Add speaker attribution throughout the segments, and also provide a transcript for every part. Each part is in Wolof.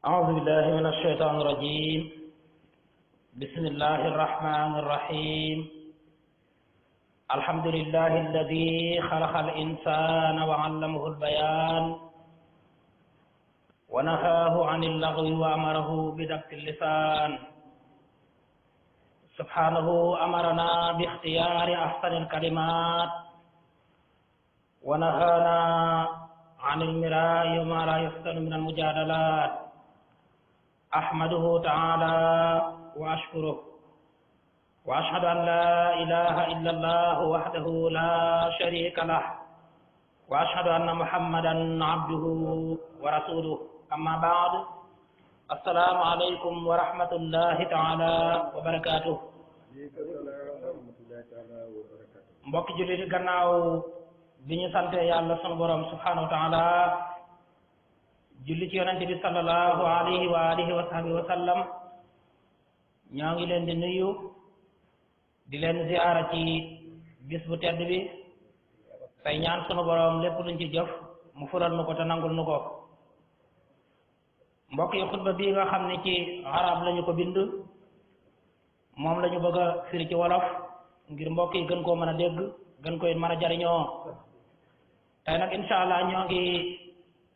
Speaker 1: أعوذ بالله من الشيطان الرجيم. بسم الله الرحمن الرحيم. الحمد لله الذي خلق الإنسان وعلمه البيان ونهاه عن اللغو وأمره بدقة اللسان. سبحانه أمرنا باختيار أحسن الكلمات ونهانا عن المراء وما لا يحسن من المجادلات. أحمده تعالى وأشكره وأشهد أن لا إله إلا الله وحده لا شريك له وأشهد أن محمدا عبده ورسوله. أما بعد، السلام عليكم ورحمة الله تعالى وبركاته. mbokki jullit gannaaw bi ñu sante yàlla sunu borom subhanahu wa taala julli ci yonente bi sallallahu alayhi wa alihi wa sahbihi wa sallam, ñoo ngi leen di nuyu di leen ziara ci bis bu tedd bi tey ñaan sunu borom lépp luñ ci jëf mu fulal nu ko te nangul nu ko. mbokk yi, xutba bii nga xam ne ci arab lañu ko bind moom lañu bëgg a firi ci wolof ngir mbokk yi gën koo mën a dégg, gën koy mën a jariñoo. tey nag incha allah ñoo ngi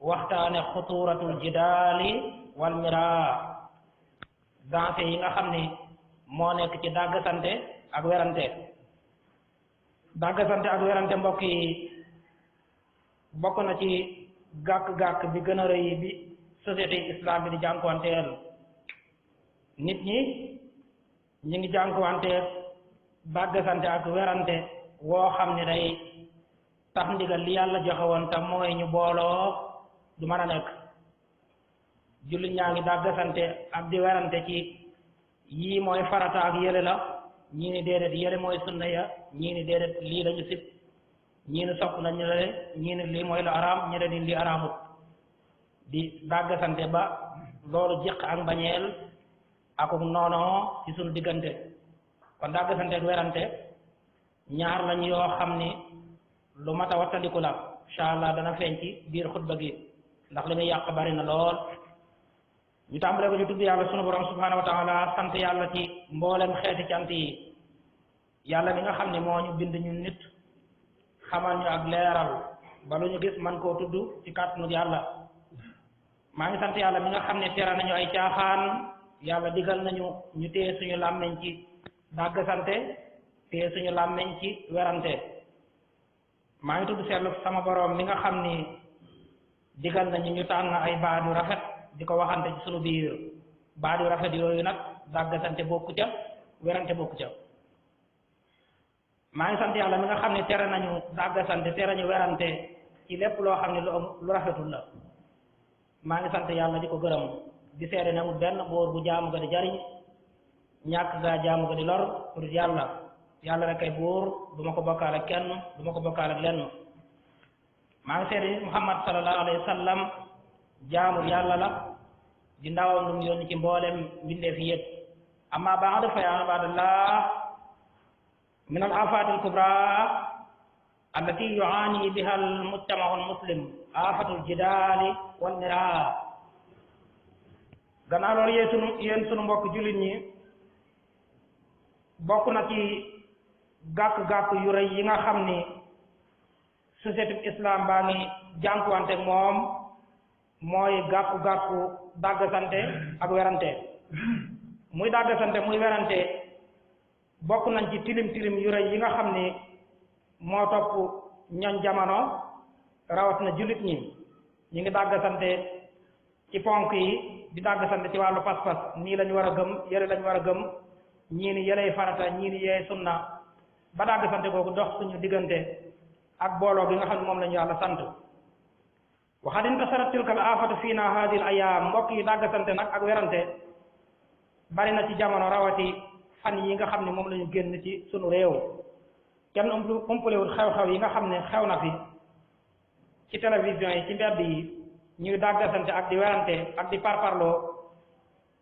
Speaker 1: waxtaane xuturatul jidaali wal miraa, danger yi nga xam ni moo nekk ci dàggasante ak werante. dàggasante ak werante mbokk yi bokk na ci gàkk-gàkk bi gën a rëy bi société islam bi di jànkuwanteel. nit ñi ñu ngi jànkuwanteel dàggasante ak werante woo xam ni day tax ndigal li yàlla joxe woon tam mooy ñu booloo du mën a nekk. jullit ñaa ngi dàggasante ak di werante ci yii mooy farata ak yële la, ñii ni déedéet yële mooy sunna ya, ñii ni déedéet lii lañu sib, ñii ni sopp nañu le, ñii ni lii mooy la araam, ñi ni lii araamut. di dàggasante ba loolu jiq ak mbañeel akuk noonoo ci sunu diggante. kon dàggasante ak werante ñaar lañ yoo xam ni lu mat a wattandiku la. incha allah dana feeñ ci biir xutba gi ndax li muy yàq bari na lool. ñu tàmbalee ko ñu tudd yàlla sunu borom subhanahu wa taala, sant yàlla ci mboolem xeeti cant yi. yàlla mi nga xam ne moo ñu bind ñun nit, xamal ñu ak leeral ba lu ñu gis man koo tudd ci kàttanu yàlla. maa ngi sant yàlla mi nga xam ne tere nañu ay caaxaan. yàlla digal nañu ñu téye suñu làmmeñ ci dàggasante, téye suñu làmmeñ ci werante. maa ngi tudd seetlu sama borom mi nga xam ni digal nañu ñu tànn ay baat yu rafet di ko waxante ci sunu biir. baat yu rafet yooyu nag dàggasante bokku ca, werante bokku ca. maa ngi sant yàlla mi nga xam ne tere nañu dàggasante, tere ñu werante ci lépp loo xam ne lu rafetul la. maa ngi sant yàlla di ko gërëm di seede ne amul benn boor bu jaamu ga di jariñ, ñàkk gaa jaamu ga di lor pour yàlla. yàlla rek ay buur, du ma ko bokkaale kenn, du ma ko bokkaale lenn. maa ngi seede Muhammad sallallahu alayhi wa sallam jaamul yàlla la, di ndawam lu mu yónni ci mboolem mbindeef yi yëpp. amma baadu fa yaa ibadallah, min al afat al kubra allati yuani biha al mujtama al muslim, afatul jidaali wal miraa. gannaaw loolu yéen sunu mbokk jullit ñi, bokk na ci gàkk-gàkk yu rëy yi nga xam ni société islam baa ngi jànkuwante moom mooy gàkku-gàkku dàggasante ak werante. muy dàggasante muy werante bokk nañ ci tilim yu rëy yi nga xam ni moo topp ñoñ jamono, rawat na jullit ñi. ñu ngi dàggasante ci ponk yi, di dàggasante ci wàllu pas-pas, nii lañu war a gëm, yële lañu war a gëm, ñii ni yeley farata, ñii ni yeey sunna, ba dàggasante googu dox suñu diggante ak booloo gi nga xam ne moom lañu yàlla sant. waxad intasarat tilka al afatu fiina hadi al ayam. mbokk yi, dàggasante nag ak werante bari na ci jamono, rawati fan yi nga xam ne moom lañu génn ci sunu réew. kenn umpalewul xew-xew yi nga xam ne xew na fi ci télévision yi, ci mbedd yi, ñuy dàggasante ak di werante ak di parparloo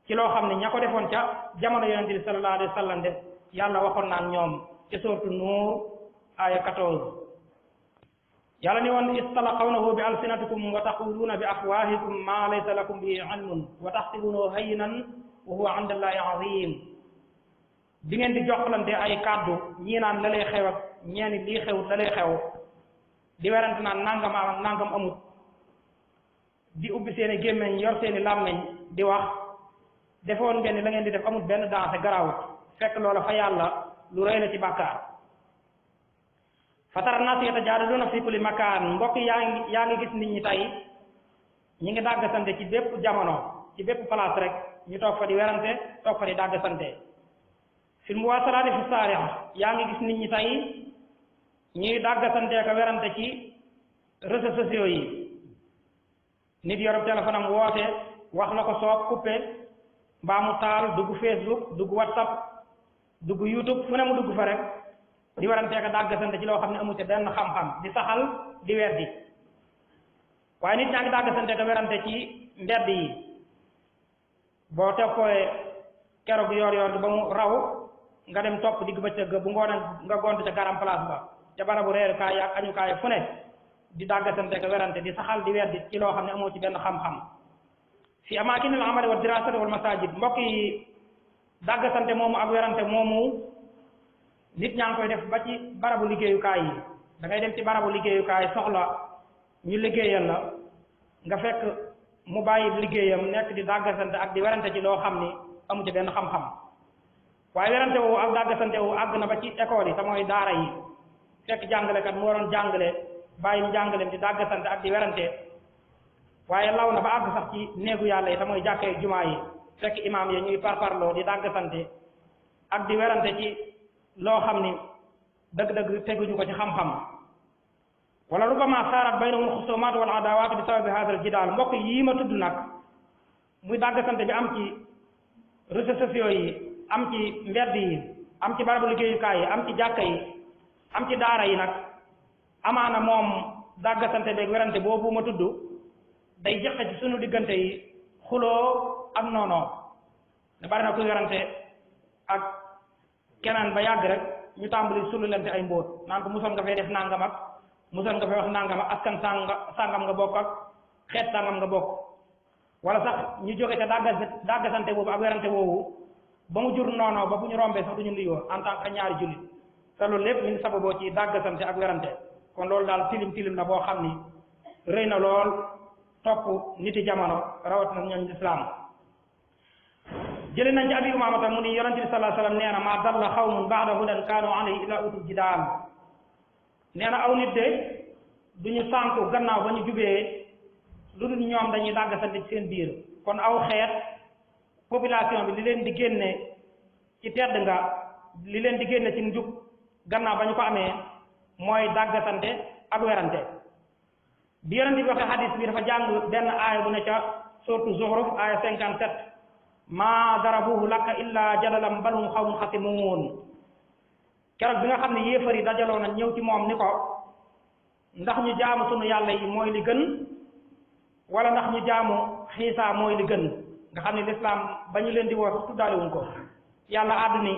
Speaker 1: ci loo xam ne ña ko defoon ca jamono yonente bi sallallahu alayhi wa sallam de yàlla waxoon naan ñoom ci sourate Nuur aya 14. yàlla ni woon istalaqawnahu bi alsinatikum wa taquluuna bi afwahikum ma laysa lakum bi ilmun wa taxsibunahu hayyinan wa huwa inda allahi azim di ngeen di jokkalante ay kàddu ñii naan la lay xew ak ñeeni lii xewut la lay xew di werante naan nangam am ak nangam amut di ubbi seeni gémmeñ yor seeni làmmeñ di wax defoon ngeen ni la ngeen di def amut benn dansé garawut fekk loola fa yàlla lu rëy la ci bàkkaar fatara naas yatajaadaluna fi kulli makaan mbokk yaa ngi gis nit ñi tey ñi ngi dàggasante ci bépp jamono ci bépp place rek ñu toog fa di werante toog fa di dàggasante fil muwaasalaati fi saarix yaa ngi gis nit ñi tey ñuy dàggasante ko werante ci réseaux sociaux yi nit yorub téléphone am woote wax la ko soob coupé mbaa mu taal dugg Facebook dugg WhatsApp dugg YouTube fu ne mu dugg fa rek di warantee ko dàggasante ci loo xam ne amu ci benn xam-xam di saxal di weddi waaye nit ñaa ngi dàggasante ko werante ci mbedd yi boo teppooyee keroog yor ba mu raw nga dem topp digg bëccëg bu ngoon nga gont ca garam place ba ca barabu reer kaay ak añu kaay fu ne di dàggasante ko werante di saxal di weddi ci loo xam ne amoo ci benn xam-xam fi amaakinil amali wa dirasati wal masajid mbokk yi dàggasante moomu ak werante moomu nit ñaa ngi koy def ba ci barabu liggéeyukaay yi da ngay dem ci barabu liggéeyukaay soxla ñu liggéeyal la nga fekk mu bàyyi liggéeyam nekk di dàggasante ak di werante ci loo xam ni amu ci benn xam-xam waaye werante woowu ak dàggasante woowu àgg na ba ci école yi te mooy daara yi fekk jàngalekat mu waroon jàngale bàyyi jàngaleem di dàggasante ak di werante waaye law na ba àgg sax ci néegu yàlla yi te mooy jàkkee jumaa yi fekk imaam yi ñuy parparloo di dàggasante ak di werante ci loo xam ni dëgg-dëgg teguñu ko ci xam-xam wala rubama saarat baynahum xusumaat wal adawaat bi sababi hada al jidaal mbokk yii ma tudd nag muy dàggasante bi am ci réseaux sociaux yi am ci mbedd yi am ci barabu liggéeyukaay yi am ci jàkka yi am ci daara yi nag amaana moom dàggasante beeg werante boobu ma tudd day jëqe ci sunu diggante yi xuloo ak noonoo ne bari na kuy werante ak keneen ba yàgg rek ñu tàmbali sululante ay mbóot naan ko musoon nga fay def nangam ak musoon nga fay wax nangam ak askan sàngam nga bokk ak xeet sàngam nga bokk wala sax ñu jóge ca dàggasante boobu ak werante woowu ba mu jur noonoo ba bu ñu rombee sax duñu nuyoo en tant que ñaari jullit te loolu lépp ñu ngi sababoo ci dàggasante ak werante kon loolu daal tilim la boo xam ni rëy na lool topp niti jamono rawat na ñooñ lislaam jëlee nañ ci abi umaamata mu ni yonente bi sallallahu alayhi wasallam nee na maa dalla xawmun ba'da hudan kaanu alayhi illa utul jidaal nee na aw nit de duñu sànku gannaaw ba ñu jubee lu dul ñoom dañuy dàggasante ci seen biir kon aw xeet population bi li leen di génne ci tedd nga li leen di génne ci njub gannaaw ba ñu ko amee mooy dàggasante ak werante bi yonente bi waxee hadis bi dafa jàng benn aaya bu ne ca sourate Zuhruf aaya 57 maa darabuhu laka illa jadalam bal hum xawmun xasimuun keroog bi nga xam ne yéefar yi dajaloo na ñëw ci moom ni ko ndax ñu jaamu sunu yàlla yi mooy li gën wala ndax ñu jaamu xiisa mooy li gën nga xam ne lislaam ba ñu leen di woo sax tuddaale wuñ ko yàlla àddu ni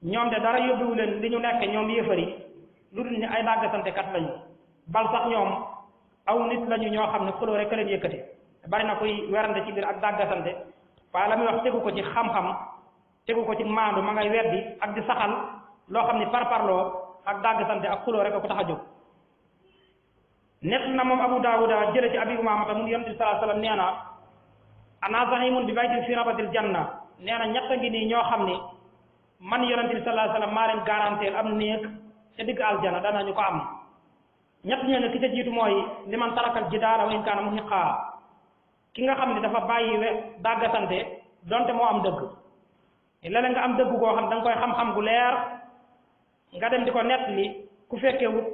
Speaker 1: ñoom de dara yóbbuwu leen li ñu nekk ñoom yéefar yi lu dul ni ay dàggasante kat lañu bal sax ñoom aw nit lañu ñoo xam ne xuloo rek a leen yëkkati bari na koy werante ci biir ak dàggasante waaye la muy wax tegu ko ci xam-xam tegu ko ci maandu ma ngay weddi ak di saxal loo xam ni parparloo ak dàggasante ak xuloo rek a ko tax a jóg net na moom Abu Daawuda jële ci Abi Umaamata mu yonent bi sallallahu alayhi wasallam nee na ana zahimun bi baytin fi rabatil janna nee na ñett ngi nii ñoo xam ni man yonent bi sallallahu alayhi wasallam maa leen garanteel am néeg ca digg aljana danañu ko am ñett ñooñu ki ca jiitu mooy li man tarakal jidaala wa in kaana muhiqaa ki nga xam ne dafa bàyyi dàggasante donte moo am dëgg leneen nga am dëgg goo xam da nga koy xam-xam gu leer nga dem di ko nett li ku fekkee wut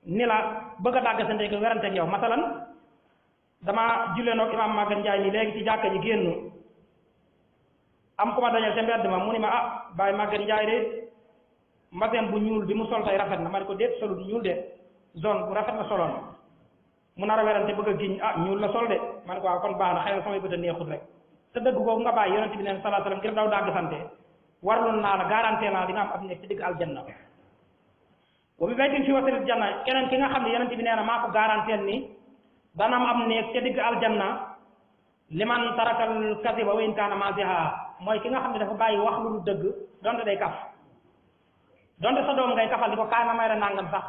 Speaker 1: ni la bëgg a dàggasante ko werante ak yow masalan dama jullee noog imaam Maguette Ndiaye nii léegi ci jàkka ji génn am ku ma dajal ca mbedd ma mu ni ma ah Baye Maguette Ndiaye de mbasin bu ñuul bi mu sol tey rafet na ma ne ko déet solu ñuul de zone bu rafet la soloon mu nar a werante bëgg a giñ ah ñuul la sol de ma ne ko waaw kon baax na xëy na samay bët a neexut rek te dëgg googu nga bàyyi yonent bi neen sallallahu alayhi wasallam ngir daw dàgg sante warloon naa la garanté naa di nga am ab nekk ci digg aljanna wa bi baytin fi wasatil janna keneen ki nga xam ne yonent bi nee na maa ko garanteel ni dana am néeg ca digg aljanna liman tarakal kadiba wa in kaana maziha mooy ki nga xam ne dafa bàyyi wax lu dëgg donte day kaf donte sa doom ngay kafal di ko kaay ma may la nangam sax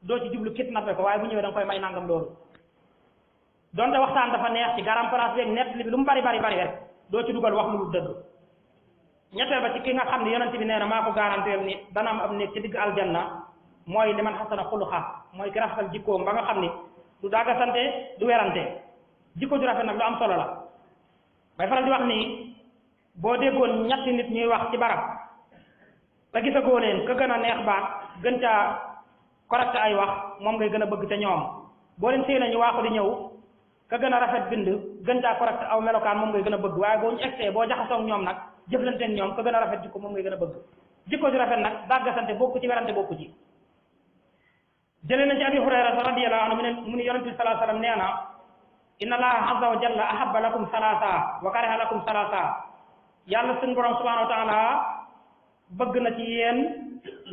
Speaker 1: doo ci jublu kidnappé ko waaye bu ñëwee da nga koy may nangam loolu donte waxtaan dafa neex ci garam place beeg nett li bi lu mu bari rek doo ci dugal wax lu dëgg ñetteel ba ci ki nga xam ne yonent bi nee na maa ko garanteel ni dana am néeg ci digg aljanna mooy liman xasana xuluqa mooy ki rafetal jikkoom ba nga xam ni du dagga sante du werante jikko ju rafet nag lu am solo la bay faral di wax ni boo déggoon ñetti nit ñuy wax ci barab te gisagoo leen ka gën a neex baat gën caa correct ay wax moom ngay gën a bëgg ca ñoom boo leen séenee ñu waaxu di ñëw ka gën a rafet bind gën caa correct aw melokaan moom ngay gën a bëgg waaye boo ñu egsee boo jaxasoo ak ñoom nag jëflanteeg ñoom ka gën a rafet jikko moom ngay gën a bëgg jikko ju rafet nag dàggasante bokku ci werante bokku ci jëlee na ci abi hurayrata radiyallahu anhu mu ne yonent bi sallallahu alayhi wasallam nee na inna allaha azza wa jalla ahabba lakum salasa wa kariha lakum salasa yàlla suñu borom subhanahu wa taala bëgg na ci yéen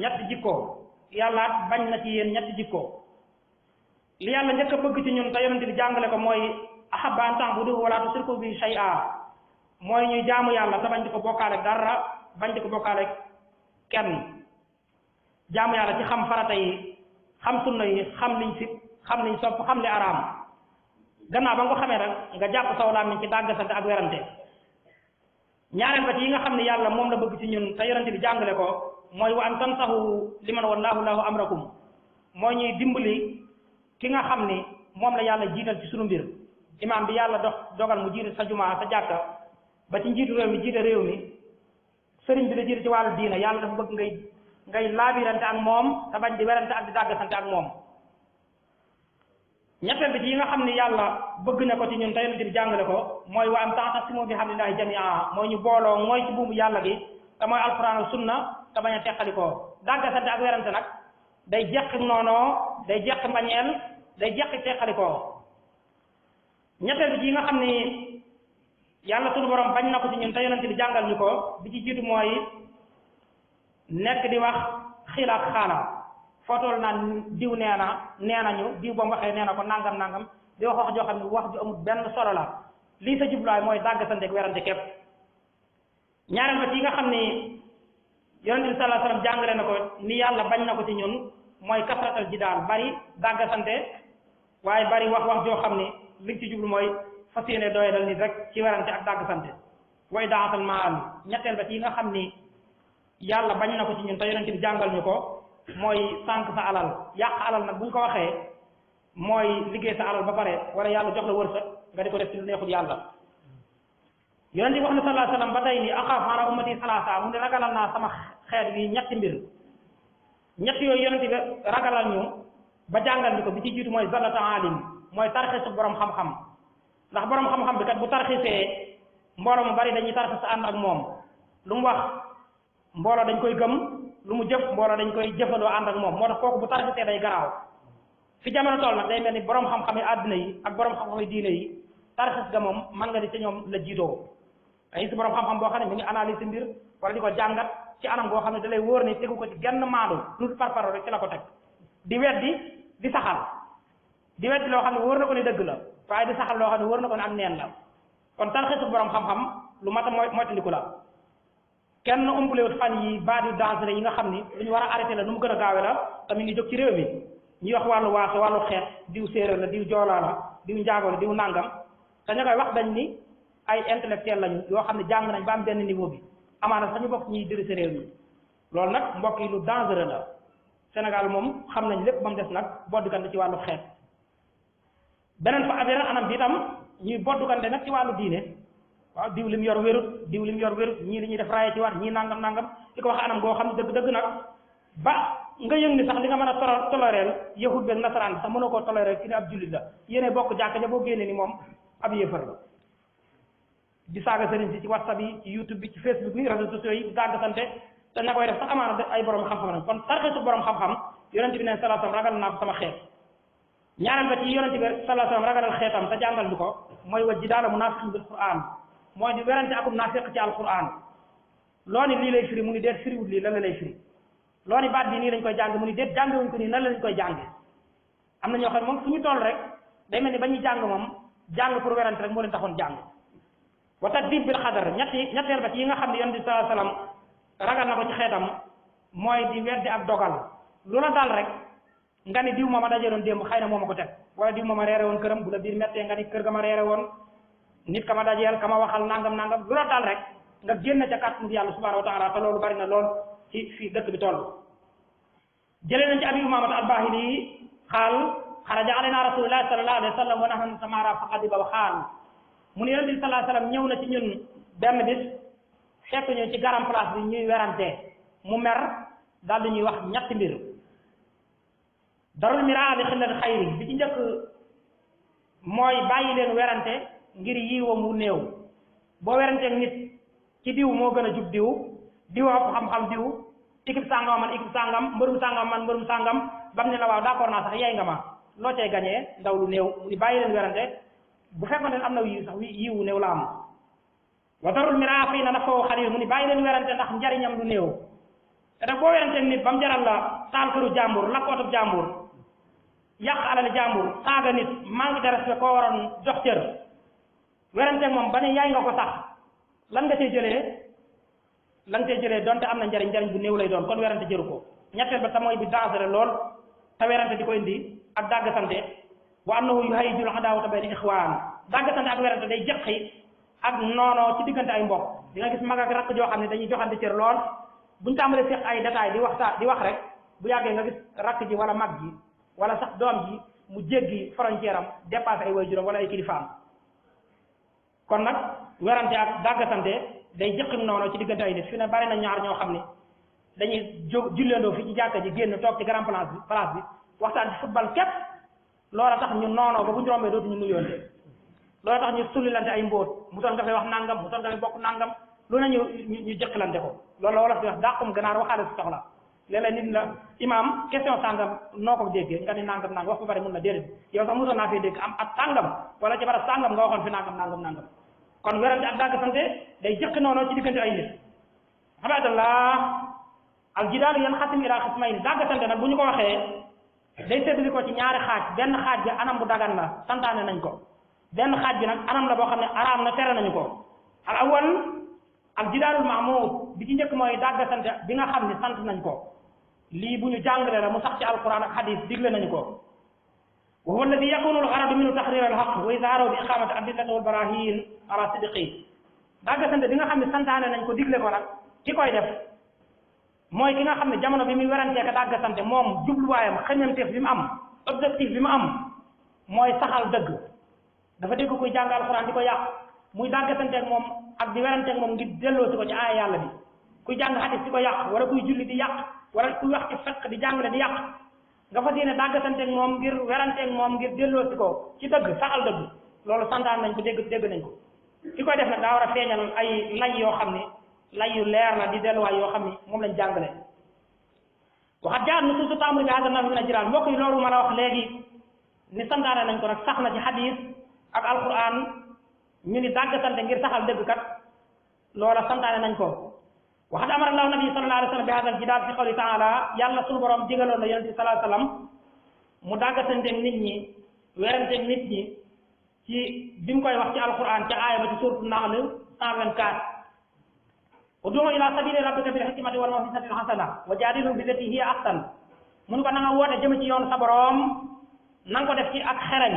Speaker 1: ñetti jikko yàlla bañ na ci yéen ñetti jikko li yàlla njëkk a bëgg ci ñun te yonent bi jàngale ko mooy ahabba an ta'buduhu wa la tusriku bi shay'a mooy ñuy jaamu yàlla te bañ di ko bokkaale dara bañ di ko bokkaale kenn jaamu yàlla ci xam farata yi xam sunna yi xam liñ sit xam liñ sopp xam li araam gannaaw ba nga ko xamee rek nga jàpp saw làmmiñ ci dàggasante ak werante ñaareel ba ci yi nga xam ne yàlla moom la bëgg ci ñun te yonent bi jàngale ko mooy wa an tansahu liman wallahu lahu amrakum mooy ñuy dimbali ki nga xam ni moom la yàlla jiital ci sunu mbir imaam bi yàlla dogal mu jiite sa jumaa sa jàkka ba ci njiitu réew mi jiite réew mi sëriñ bi la jiite ci wàllu diina yàlla dafa bëgg ngay laabirante ak moom te bañ di werante ak di dàggasante ak moom ñetteel bi ci yi nga xam ne yàlla bëgg na ko ci ñun te yonent bi jàngale ko mooy wa an ta'tasimu bi hablillahi jami'a mooy ñu booloo mooy ci buumu yàlla gi te mooy alquran ak sunna te bañ a teqalikoo dàggasante ak werante nag day jeq noonoo day jeq mbañeel day jeq teqalikoo ñetteel bi ci yi nga xam ni yàlla sunu borom bañ na ko ci ñun te yonent bi jàngal ñu ko bi ci jiitu mooy nekk di wax xilaat xaala footool naan diw nee nañu diw ba mu waxee nee na ko nangam di wax joo xam ne wax ju amul benn solo la lii sa jubluwaay mooy dàggasante ak werante képp ñaareel ba ci nga xam ni yonent bi sallallahu alayhi wasallam jàngale na ko ni yàlla bañ na ko ci ñun mooy kasratal ji daal bari dàggasante waaye bari wax joo xam ni liñ ci jublu mooy fas yéene doyadal nit rek ci werante ak dàggasante way daatal maal ñetteel ba ci nga xam ni yàlla bañ na ko ci ñun te yonent bi jàngal ñu ko mooy sànq sa alal yàq alal nag bu ñu ko waxee mooy liggéey sa alal ba pare wala yàlla jox la wërsëg nga di ko def ci lu neexul yàlla yonent bi wax na sallallahu alayhi wasallam ba tey ni axaaf ala ummati salaasa mu ne ragalal naa sama xeet bi ñetti mbir ñett yooyu yonent bi ragalal ñu ba jàngal ñu ko bi ci jiitu mooy zallata alim mooy tarxisu borom xam-xam ndax borom xam-xam bi kat bu tarxisee mbooloo mu bari dañuy tarxis ànd ak moom lu mu wax mbooloo dañ koy gëm lu mu jëf mbooloo dañ koy jëfandoo ànd ak moom moo tax kooku bu tarxisee day garaaw fi jamono toll nag day mel ni borom xam-xam yi àddina yi ak borom xam-xam yi diine yi tarxis ga moom mën nga di ca ñoom la jiitoo ay si borom xam-xam boo xam ne mi ngi analyse mbir wala di ko jàngat ci anam boo xam ne da lay wóor ne tegu ko ci genn maandu lu parparo rek ci la ko teg di weddi di saxal di weddi loo xam ne wóor na ko ne dëgg la waaye di saxal loo xam ne wóor na ko ne am neen la kon tarxisu borom xam-xam lu mat a moytandiku la kenn umpulewut fan yi baadi dangereux yi nga xam ni lu ñu war a arrêté la nu mu gën a gaawe la te mi ngi jóg ci réew mi ñuy wax wàllu waaso wàllu xeet diw séeréer la diw joolaa la diw njaago la diw nàngam te ñu koy wax dañ ni ay intellectuel lañu yoo xam ne jàng nañ ba am benn niveau bi amaana sax ñu bokk ñuy diriger réew mi loolu nag mbokk yi lu dangereux la Sénégal moom xam nañ lépp ba mu des nag boddukante ci wàllu xeet beneen anam bi itam ñuy boddukante nag ci wàllu diine waaw diw lim yor wérut diw lim yor wérut ñii li ñuy def raaye ci war ñii nangam di ko wax anam goo xam ne dëgg nag ba nga yëg ni sax li nga mën a toléreel yahud beeg nasaraan bi sax mënoo koo toléreel ki ne ab jullit la yéene bokk jàkka ja boo génnee ni moom ab yéefar la di saaga sëriñ si ci whatsapp yi ci youtube bi ci facebook bi réseaux sociaux yi di dàggasante te ña koy def sax amaana ay borom xam-xam nag kon tarxisu borom xam-xam yonent bi ne sallallahu alayhi wasallam ragal naa ko sama xeet ñaareel ba ci yonent bi sallallahu alayhi wasallam ragalal xeetam te jàngal ñu ko mooy wa jidaala munaafiqin bil qur'an mooy di werante akum naafiq ci alquran loo ni lii lay firi mu ngi deet firiwut lii lan la lay firi loolu baat bi nii lañ koy jàng mu ni déet jàngewuñ ko nii nan lañ koy jànge am na ñoo xam ne moom fu ñu toll rek day mel ni ba ñuy jàng moom jàng pour werante rek moo leen taxoon jàng wa tadbib bil xadar ñetteel ba ci yi nga xam ne yonent bi sallallahu alayhi wasallam ragal na ko ci xeetam mooy di weddi ak dogal lu la dal rek nga ni diw ma dajeeloon démb xëy na moo ma ko teg wala diw ma reere woon këram bu la biir mettee nga ni kër ga ma reere woon nit ka ma dajeel ka ma waxal nangam nangam lu la dal rek nga génn ca kàttanu yàlla subhanahu wa taala te loolu bari na lool ci fii dëkk bi toll jëlee nañ ci abi umamata albahili xaal xaraja alayna rasulullahi sallallahu alayhi wa sallam wa nahnu samara fa qadiba wa xaal mu ne yonent bi sallallahu alayhi wa sallam ñëw na ci ñun benn bis fekk ñu ci garam place bi ñuy werante mu mer daal di ñuy wax ñetti mbir darul mira li xillati xayri bi ci njëkk mooy bàyyi leen werante ngir yiiwam wu néew boo weranteeg nit ci diw moo gën a jub diw ëpp xam-xam diw équipe sàngam man équipe sàngam mbërum sàngam man mbërum sàngam bam ne la waaw d'accord naa sax yey nga ma loo cay gañee ndaw lu néew mu ni bàyyi leen werante bu fekkoon ne am na yiw sax yiwu néew la am wa darul mira fii na nafoo xalil mu ni bàyyi leen werante ndax njariñam lu néew te nag boo weranteeg nit ba mu jaral la taal këru jàmbur lakkootub jàmbur yàq alal jàmbur saaga nit manque de respect koo waroon jox cër weranteeg moom ba ne yaay nga ko sax lan nga cee jëlee donte am na njariñ bu néew lay doon kon werante jëru ko ñetteel ba tamooy bi dansere lool te werante di ko indi ak dàggasante wa annahu yuhayyijul adaawata bayna ixwaan dàggasante ak werante day jëqi ak noonoo ci diggante ay mbokk di nga gis mag ak rakk joo xam ne dañuy joxante cër lool buñu tàmbalee seq ay détails di wax rek bu yàggee nga gis rakk ji wala mag ji wala sax doom ji mu jéggi frontière am dépassé ay waajuram wala ay kilifaam kon nag werante ak dàggasante day jëqim noonu ci diggante ay nit fi ne bari na ñaar ñoo xam ne dañuy julleendoo fi ci jàkka ji génn toog ci grand place bi waxtaan ci football képp loola tax ñu noonoo ba bu ñu rombee dootuñu nuyoonte loola tax ñu sullilante ay mbóot mu toon nga fay wax nangam mu toon nga fay bokk nangam lu ne ñu jëqilante ko loolu la wolof di wax dàqum ganaar waxaale si soxla léeg-léeg nit la imam question sàngam noo ko déggee nga ni nangam nangam wax ba bari mun na déedéet yow sax mosoon naa fee dégg am at sàngam wala ci barab sàngam nga waxoon fi nangam kon werante ak dàggasante day jëqi noonu ci diggante ay nit abadallah al jidaal yan xasim ila xismayni dàggasante nag bu ñu ko waxee day séddali ko ci ñaari xaaj benn xaaj bi anam bu dagan la santaane nañ ko benn xaaj bi nag anam la boo xam ne araam na tere nañu ko al awal al jidaalul mahmud bi ci njëkk mooy dàggasante bi nga xam ne sant nañ ko lii bu ñu jàngale la mu sax ci alquran ak hadis digle nañu ko wa huwa alladi yakunu al gharadu minhu tahrir al haqq wa izharu bi iqamati adillati wal barahin ala sidqi dàggasante bi nga xam ne santaane nañ ko digle ko nag ki koy def mooy ki nga xam ne jamono bi muy werantee ka dàggasante moom jubluwaayam xëñanteef bi mu am objectif bi mu am mooy saxal dëgg dafa dégg kuy jàng alquran di ko yàq muy dàggasanteeg moom ak di weranteeg moom ngir delloosi ko ci aaya yàlla bi kuy jàng hadis di ko yàq wala kuy julli di yàq wala kuy wax ci fekk di jàngale di yàq nga fas yéene dàggasanteeg moom ngir weranteeg moom ngir delloosi ko ci dëgg saxal dëgg loolu santaan nañ ko dégg nañ ko ki koy def nag daa war a feeñal ay lay yoo xam ne lay yu leer la di delluwaay yoo xam ne moom lañ jàngale waxat jaar nu suusu tamri bi hada nafi min ajral mbokk yi loolu ma la wax léegi ni santaane nañ ko nag sax na ci hadis ak alquran ñu ni dàggasante ngir saxal dëgg kat loola santaane nañ ko waxat amara allahu nabi sallallahu alayhi wa sallam bi hadal jidaal fi qawli taala yàlla sunu borom digaloon na yonent bi sallallahu alayhi wa sallam mu dàggasanteeg nit ñi weranteeg nit ñi ci bi mu koy wax ci alquran ca aaya ba ci suuratu Nahl 124 ud'u ila sabili rabbika bil hikmati wal maw'izati al hasana wa jaadilhum billati hiya ahsan mun ko na nga woote jëm ci yoonu sa borom na nga ko def ci ak xerañ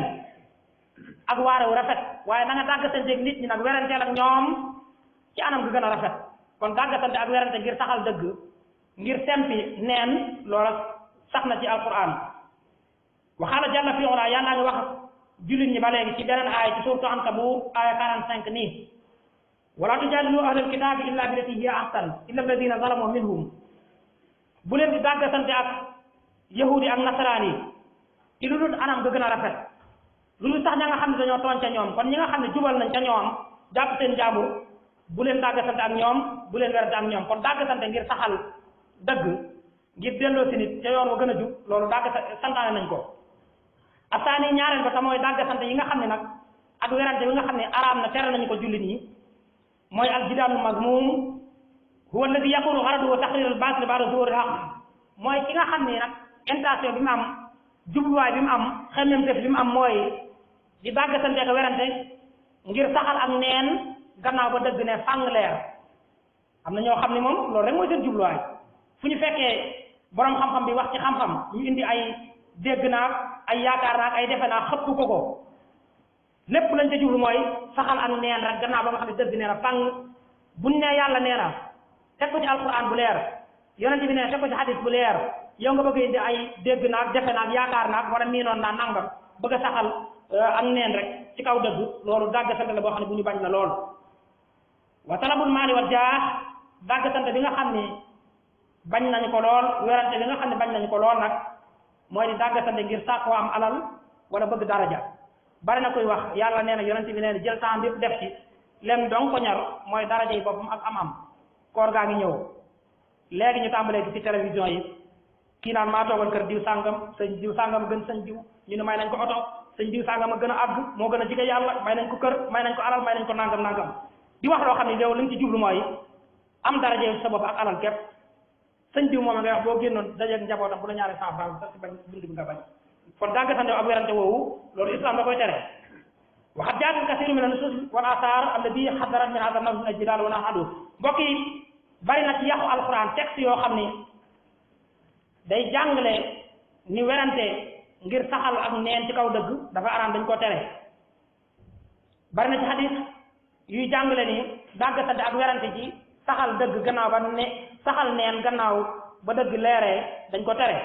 Speaker 1: ak waare wu rafet waaye na nga dàggasanteeg nit ñi nag weranteel ak ñoom ci anam gi gën a rafet kon dàggasante ak werante ngir saxal dëgg ngir sempi neen loola sax na ci alquran waxaala jàlla fi ula yàlla ngi wax jullit ñi ba léegi ci beneen aaya ci suuratu Ankabut aaya 45 nii wala tujaadilu ahlal kitaabi illa billati hiya ahsan illa alladina zalamu minhum bu leen di dàggasante ak yahudi ak nasaraan yi ci lu dul anam ga gën a rafet lu dul sax ña nga xam ne dañoo tooñ ca ñoom kon ñi nga xam ne jubal nañ ca ñoom jàpp seen jaambur bu leen dàggasante ak ñoom bu leen werante ak ñoom kon dàggasante ngir saxal dëgg ngir delloo si nit ca yoon wa gën a jub loolu dàggasante santaane nañ ko asaani ñaareel ba ta mooy dàggasante yi nga xam ne nag ak werante bi nga xam ne araam na tere nañu ko jullit ñi mooy al jidaalul mazmum huwa alladi yakunu garaduhu tahrir al batil ba'da zuhur al haqq mooy ki nga xam ne nag intention bi mu am jubluwaay bi mu am xemmem def bi mu am mooy di dàggasante ko werante ngir saxal ak neen gannaaw ba dëgg ne fàng leer am na ñoo xam ne moom loolu rek mooy seen jubluwaay fu ñu fekkee borom xam-xam bi wax ci xam-xam ñu indi ay dégg naag ay yaakaar naag ay defe naag xëpp ko lépp lañ ca jublu mooy saxal ak neen rek gannaaw ba nga xam ne dëgg nee na fàng buñ ne yàlla nee na teg ko ci alquran bu leer yonent bi ne teg ko ci hadis bu leer yow nga bëgg indi ay dégg naag defe naag yaakaar naag wala miinoon naa nangam bëgg a saxal ak neen rek ci kaw dëgg loolu dàggasante la boo xam ne bu ñu bañ la lool wa talabul maali wal jaax dàggasante bi nga xam ne bañ nañu ko lool werante bi nga xam ne bañ nañu ko lool nag mooy di dàggasante ngir sàkkoo am alal wala bëgg daraja bari na koy wax yàlla nee na yonent bi nee na jël temps bépp def ci lem dong ko ñor mooy daraja yi boppam ak am koor gaa ngi ñëw léegi ñu tàmbalee ci télévision yi kii naan maa toogal kër diw sàngam sëñ diw sàngam gën sëñ diw ñu ne may nañ ko oto sëñ diw sàngam a gën a àgg moo gën a jige yàlla may nañ ko kër may nañ ko alal may nañ ko nangam di wax loo xam ne yow lañ ci jublu mooy am daraja sa bopp ak alal képp sëñ diw moom ngay wax boo génnoon dajeeg njabootam bu la ñaari 100 francs sax si bañ dund bi nga bañ kon dàggasante ak werante woowu loolu islam da koy tere waxat jaatul kasiru min an-nusus wal athar allati xadarat min hada an-nafs al-jidal wa nahadu mbokk yi bari na ci yàqu alquran texte yoo xam ni day jàngale ni werante ngir saxal ak neen ci kaw dëgg dafa araam dañ ko tere bari na ci hadis yuy jàngale ni dàggasante ak werante ci saxal dëgg gannaaw ba ne saxal neen gannaaw ba dëgg leeree dañ ko tere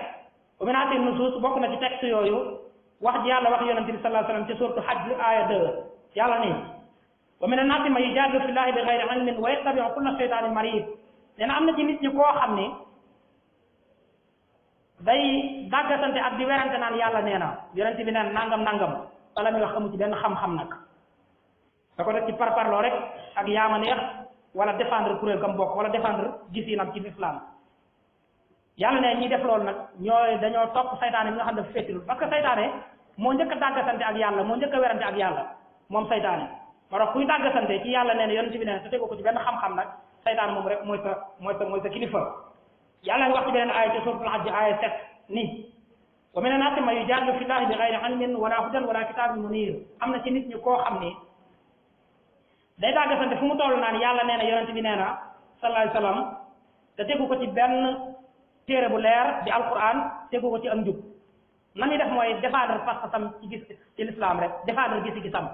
Speaker 1: wa min hadihi nusus bokk na ci texte yooyu wax ji yàlla wax yonente bi sallallahu alayhi wasallam ci suratu hajj aya 2 yàlla ni wa min an-naasi man yujaadilu fillahi bi ghayri ilmin wa yattabi'u kulla shaytanin marid nee na am na ci nit ñi koo xam ni day dàggasante ak di werante naan yàlla nee na yonente bi neen nangam wala muy wax amu ci benn xam-xam nag da ko def ci parparloo rek ak yaama neex wala défendre kuréel kam bokk wala défendre gis-ginam ci l'islam yàlla ne ñi def loolu nag ñooy dañoo topp saytaane bi nga xam ne dafa féttilul parce que saytaane moo njëkk a dàggasante ak yàlla moo njëkk a werante ak yàlla moom saytaane moo tax kuy dàggasante ci yàlla nee na yonent bi nee na te tegu ko ci benn xam-xam nag saytaane moom rek mooy sa kilifa yàlla ngi wax ci beneen aaya te suratul hajj aaya 7 ni wa mina naasi man yujaadilu fillahi bi ghayri ilmin wala hudan wala kitaabin muniir am na ci nit ñi koo xam ni day dàggasante fu mu toll naan yàlla nee na yonent bi nee na sallallahu alayhi wasallam te tegu ko ci benn téere bu leer di alquran tegu ko ci am njub nan ñuy def mooy défendre pas-pasam ci gis ci l'islam rek défendre gis-gisam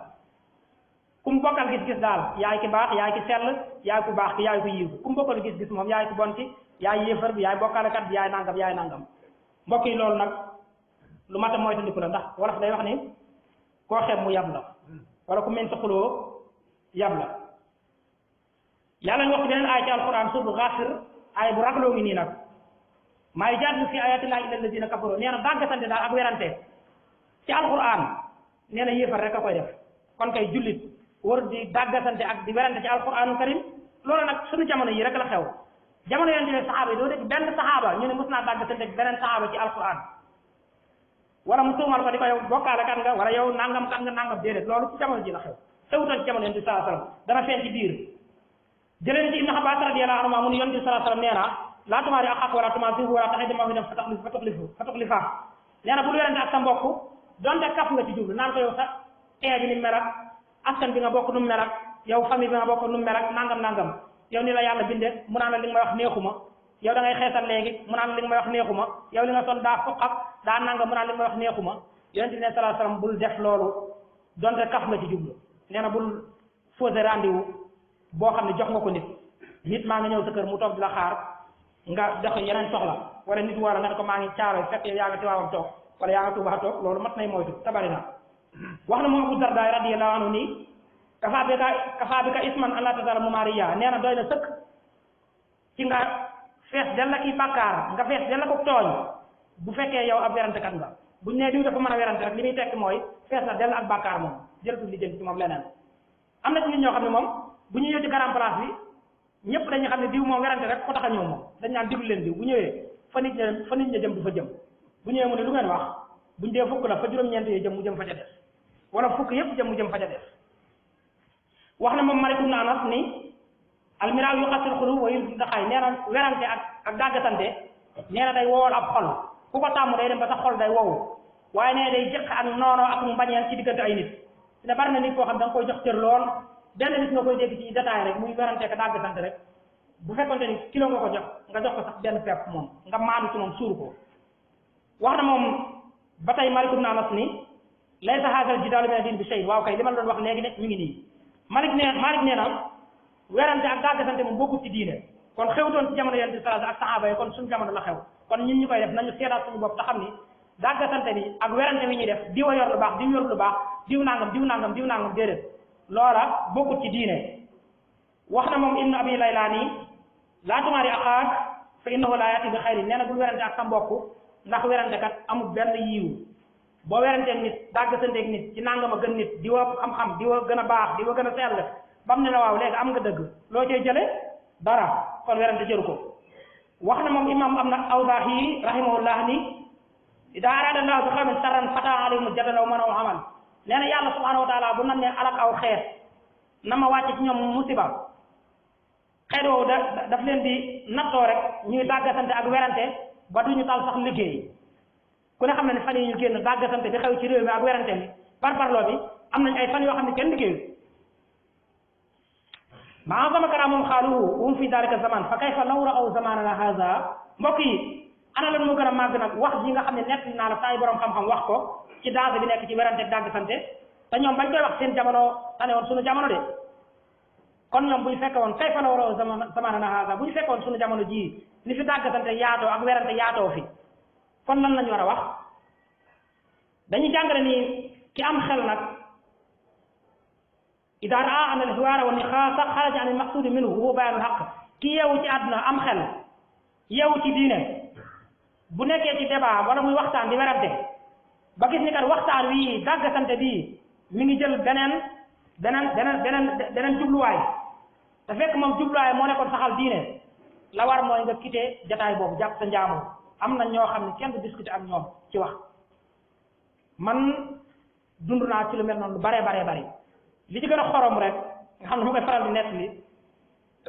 Speaker 1: ku mu bokkal gis-gis daal yaay ki baax yaay ki sell yaay ku baax ki yaay ku yiw ku mu bokkal gis-gis moom yaay ku bon ki yaay yéefar bi yaay bokkalekat bi yaay nangam mbokk yi loolu nag lu mat a moytandiku la ndax wolof day wax ni koo xeeb mu yab la wala ku mel sa xuloo yab la yàlla ñu wax ci beneen aaya ci alquran suur bu Ghafir aaya bu ragloo ngi nii nag maa yujaadilu fi ayaatillahi illa allazina kafaru nee na dàggasante daal ak werante ci alquran nee na yéefar rek a koy def kon kay jullit war di dàggasante ak di werante ci alquranu karim loolu nag suñu jamono yi rek la xew jamono yonent bi saxaaba yi doo dégg benn saxaaba ñu ne mos naa dàggasante ak beneen saxaaba ci alquran wala mu tuumal ko di ko yow bokkaale kan nga wala yow nangam kan nga nangam déedéet loolu ci jamono ji la xew xewutoon ci jamono yonent bi sallallahu alayhi wasallam dana feeñ ci biir jëleen ci Ibn Abbas radiyallahu anhu mu ne yonent bi sallallahu alayhi wasallam nee na laa tumaari axaaka wala tumaasihu wala taxidma fi dem fa tuxlifa nee na bul werante ak sa mbokk donte kaf nga ci jublu naan ko yow sa tee bi ni mer ak askan bi nga bokk nu mu mer ak yow famille bi nga bokk nu mu mer ak nangam yow ni la yàlla bindee mu naan la li nga may wax neexuma yow da ngay xeesal léegi mu naan la li nga may wax neexuma yow li nga sol daa fuq ak daa nangam mu naan li nga may wax neexuma yonent bi sallallahu alayhi wasallam bul def loolu donte kaf nga ci jublu nee na bul fausser rendez-vous boo xam ne jox nga ko nit maa nga ñëw sa kër mu toog di la xaar nga dox yeneen soxla wala nit wala nga ne ko maa ngi caaro fekk yow yaa nga Tiwaawan toog wala yaa nga Tuuba toog loolu mat nay moytu tabari na wax na moom Abu Darda radiyallahu anhu nii kafaa bi ka isman an laa tazala mumaariya nee na doy na sëkk ci nga fees del la kii bàkkaar nga fees del la ko tooñ bu fekkee yow ab werantekat nga buñ nee diw dafa mën a werante rek li muy tekk mooy fees na del ak bàkkaar moom jëlatul li jëm ci moom leneen am na ci nit ñoo xam ne moom bu ñu ñëw ci grand place bi ñëpp dañuy xam ne diw moom werante rek ko tax a ñëw moom dañ naan diglu leen diw bu ñëwee fa nit ña jëm du fa jëm bu ñëwee mu ne lu ngeen wax buñ dee fukk la fa juróom-ñeent yi jëm mu jëm fa ca des wala fukk yëpp jëm mu jëm fa ca des wax na moom Malik ibn Anas ni almiraaw yu xasil xulu wa yul daxaay nee na werante ak dàggasante nee na day wowal ab xol ku ko tàmm day dem ba sa xol day wow waaye nee day jëkk ak noonoo ak mbañeel ci diggante ay nit ne bari na nit koo xam da nga koy jox cër lool benn nit nga koy dégg ci détail rek muy werante ka dàgg sant rek bu fekkonte ni kilo nga ko jox nga jox ko sax benn pepp moom nga maandu ci moom suur ko wax na moom ba tey Malik ibn Anas ni laysa haazal jidaalu mina diin bi shay waaw kay li ma la doon wax léegi ne mi ngi nii Malik nee na werante ak dàggasante moom bokkut ci diine kon xewtoon ci jamono yonent bi sallallahu ak saxaaba yi kon suñu jamono la xew kon ñun ñu koy def nañu seetaat suñu bopp te xam ni dàggasante bi ak werante wi ñuy def diwa yor lu baax diw yor lu baax diw nangam déedéet loola bokkut ci diine wax na moom ibnu abi laylaani laa tumaari axaak fa innahu laa yaati bi xayri nee na bul werante ak sa mbokk ndax werante kat amul benn yiw boo weranteeg nit dàggasanteeg nit ci nangam a gën nit diwa xam-xam diwa gën a baax diwa gën a sell bam ne la waaw léegi am nga dëgg loo cay jële dara kon werante jëru ko wax na moom imam am na awzaahi rahimahullah ni ida arada llahu bi qawmin sarran fata alayhim jadala wa manaw amal nee na yàlla subhanahu wa taala bu nam ne alak aw xeet na ma wàcc ci ñoom musiba xeet woowu daf leen di nattoo rek ñuy dàggasante ak werante ba duñu tal sax liggéey ku ne xam ne fan yi ñu génn dàggasante bi xew ci réew mi ak werante bi parparloo bi am nañ ay fan yoo xam ne kenn liggéeyu ma azama karaamum xaaluhu wum fi dalika zaman fa kayfa law ra'aw zamanana haza mbokk yi ana lan moo gën a màgg nag wax ji nga xam ne nett naa la saa yu borom xam-xam wax ko ci danger bi nekk ci werante ak dàggasante te ñoom bañ koy wax seen jamono tane woon suñu jamono de kon ñoom bu ñu fekke woon kayfa law ra'aw zamanana haza bu ñu fekke woon suñu jamono ji ni fi dàggasante yaatoo ak werante yaatoo fi kon lan lañ war a wax dañuy jàngale ni ki am xel nag ida raa an alxiwaara wa nixaasa xaraja an almaqsuudi minhu huwa bayaanul xaq ki yeewu ci àdduna am xel yeewu ci diine bu nekkee ci débat wala muy waxtaan di werante ba gis ni kat waxtaan wi dàggasante bii mi ngi jël beneen jubluwaay te fekk moom jubluwaay moo nekkoon saxal diine la war mooy nga quitté jataay boobu jàpp sa njaamu am na ñoo xam ne kenn du discuter ak ñoom ci wax man dund naa ci lu mel noonu lu baree bari li ci gën a xorom rek nga xam ne mu koy faral di nett li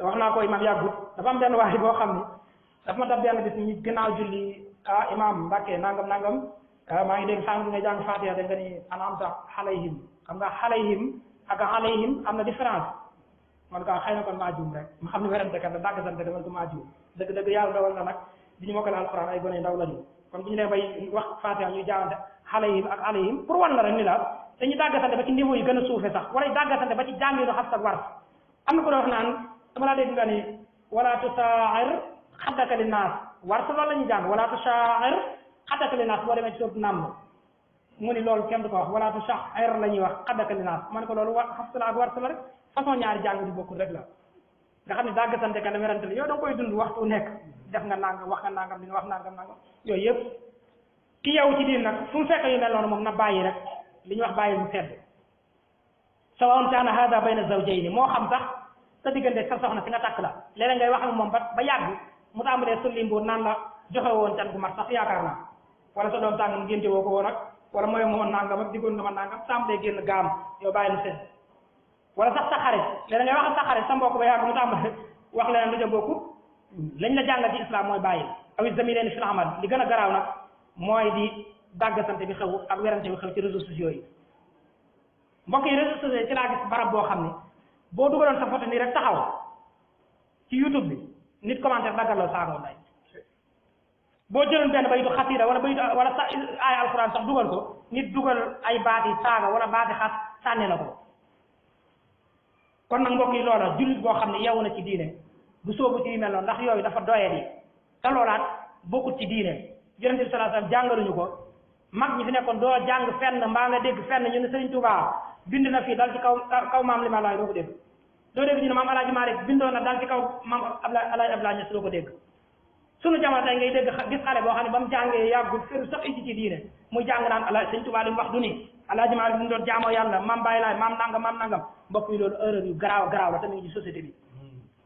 Speaker 1: wax naa ko imam yàggut dafa am benn waay boo xam ni dafa ma daf benn bis ñi gannaaw julli imam Mbàkke nangam maa ngi dégg sànq bi nga jàng Fatiha da nga ni an'amta alayhim xam nga alayhim ak alayhim am na différence man ko xëy na kon maa juum rek ma xam ne werante kat la dàggasante man ko maa juum dëgg yaa dogal na nag bi ñu mokkal alquran ay gone ndaw lañu kon bu ñu nee bay wax Fatiha ñuy jaawante alayhim ak alayhim pour wan la rek ni la dañuy dàggasante ba ci niveau yi gën a suufe sax wala dàggasante ba ci jànginu xas ak war am na ko doon wax naan dama laa dégg nga ni wala tusaa'ir xaddaka linnaas war sa loolu la ñuy jàng wala tusaa'ir xaddaka linnaas boo demee ci sootu Namm mu ni loolu kenn du ko wax wala tusaa'ir la ñuy wax xaddaka linnaas ma ne ko loolu xas la ak war sa la rek façon ñaari jàng di bokkul rek la nga xam ne dàggasante ka ne werante la yow da nga koy dund waxtu nekk def nga nangam wax nga nangam li nga wax nangam yooyu yëpp ki yow ci diin nag fu mu fekk yu mel noonu moom na bàyyi rek li ñuy wax bàyyi mu sedd sawaun kaana hada bayna zawjayni moo xam sax sa diggante sa soxna si nga takk la léeg-léeg ngay wax ak moom ba yàgg mu tàmbalee sulli mbuur naan la joxe woon can gu mat sax yaakaar naa wala sa doom tàngam ngénte woo ko woon ak wala mooy ma woon nangam ak diggoon nga ma nangam tàmbalee génn gaam yow bàyyi mu sedd wala sax sa xarit léeg-léeg ngay wax ak sa xarit sa mbokk ba yàgg mu tàmbalee wax leneen lu ca bokkut lañ la jàngal ci islam mooy bàyyi awit zamileen fil amal li gën a garaaw nag mooy di dàggasante bi xew ak werante bi xew ci réseaux sociaux yi mbokk yi réseaux sociaux yi ci laa gis barab boo xam ne boo dugaloon sa photo nii rek taxaw ci YouTube bi nit commentaire daggaloo saagoo nday boo jëloon benn bayitu xasida wala sa ay alxuraan sax dugal ko nit dugal ay baati saaga wala baati xas sànni la ko kon nag mbokk yi loola jullit boo xam ne yeewu na ci diine bu soobu ci yu mel noonu ndax yooyu dafa doye di te loolaat bokkut ci diine yonent bi sallallahu alayhi wasallam jàngaluñu ko mag ñi fi nekkoon doo jàng fenn mbaa nga dégg fenn ñu ne Sëriñ Tuubaa bind na fii dal ci kaw maam Limaamu Laay doo ko dégg doo dégg ñu ne maam Alaaji Maalik bindoon na dal ci kaw maam Alaaji Abdoulaye Niass doo ko dégg sunu jamono tey ngay dégg gis xale boo xam ne ba mu jàngee yàggul féru sax iji ci diine muy jàng naan ala Sëriñ Tuubaa li mu wax du ni Alaaji Maalik bindoon jaamoo yàlla maam Baay Laay maam nangam mbokk yi loolu erreur yu garaaw la tamit ci société bi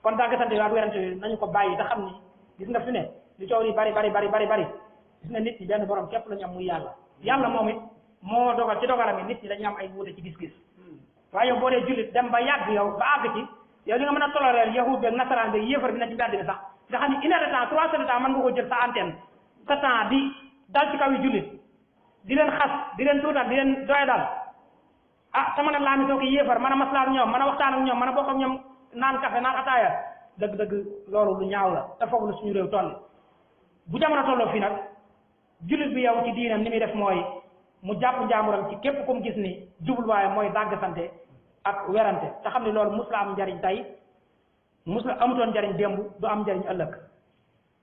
Speaker 1: kon dàggasante ak werante yooyu nañu ko bàyyi te xam ni gis nga fi ne li coow yi bari gis nga nit ñi benn borom képp la ñu am muy yàlla moom it moo dogal ci dogalam yi nit ñi dañu am ay wuute ci gis-gis waaye yow boo dee jullit dem ba yàgg yow ba àgg ci yow li nga mën a toléreel yahud beeg nasaraan beeg yéefar bi na ci mbedd bi sax nga xam ne 1 heure de temps 3 heures de temps mën nga ko jël sa antenne sa temps di dal ci kaw yi jullit di leen xas di leen tuutal di leen doye dal ah sama nag laa mi soo ko yéefar mën a maslaa ak ñoom mën a waxtaan ak ñoom mën a bokk ak ñoom naan café naan ataaya dëgg-dëgg loolu lu ñaaw la te foofu la suñu réew toll bu jamono tolloo fii nag jullit bi yow ci diinam ni muy def mooy mu jàpp njaamuram ci képp ku mu gis ni jubul waaye mooy dàgg sante ak werante te xam ne loolu musla am njariñ tey musla amutoon njariñ démb du am njariñ ëllëg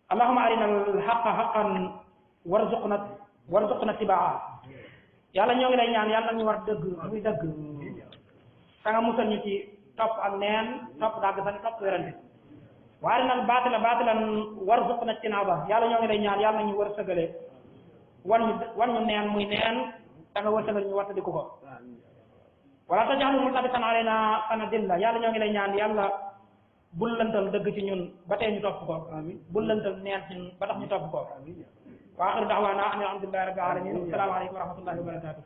Speaker 1: allahumma arina alxaqa xaqan warzuqna tibaa yàlla ñoo ngi lay ñaan yàlla ñu war dëgg muy dëgg ta nga musal ñu ci topp ak neen topp dàgg sante topp werante wa arina al baatilan warzuqna tinaaba yàlla ñoo ngi lay ñaan yàlla ñu war sëgale wan ñu neen muy neen ta nga wërsëgal ñu wattadiku ko wala tajalu multabisan alayna fanadilla yàlla ñoo ngi lay ñaan yàlla bul lëntal dëgg ci ñun ba tey ñu topp ko bul lëntal neen ci ñun ba tax ñu topp ko wa axiru da'waana an alhamdulillahi rabbil alamin assalaamu aleykum wa rahmatullahi wa barakatuh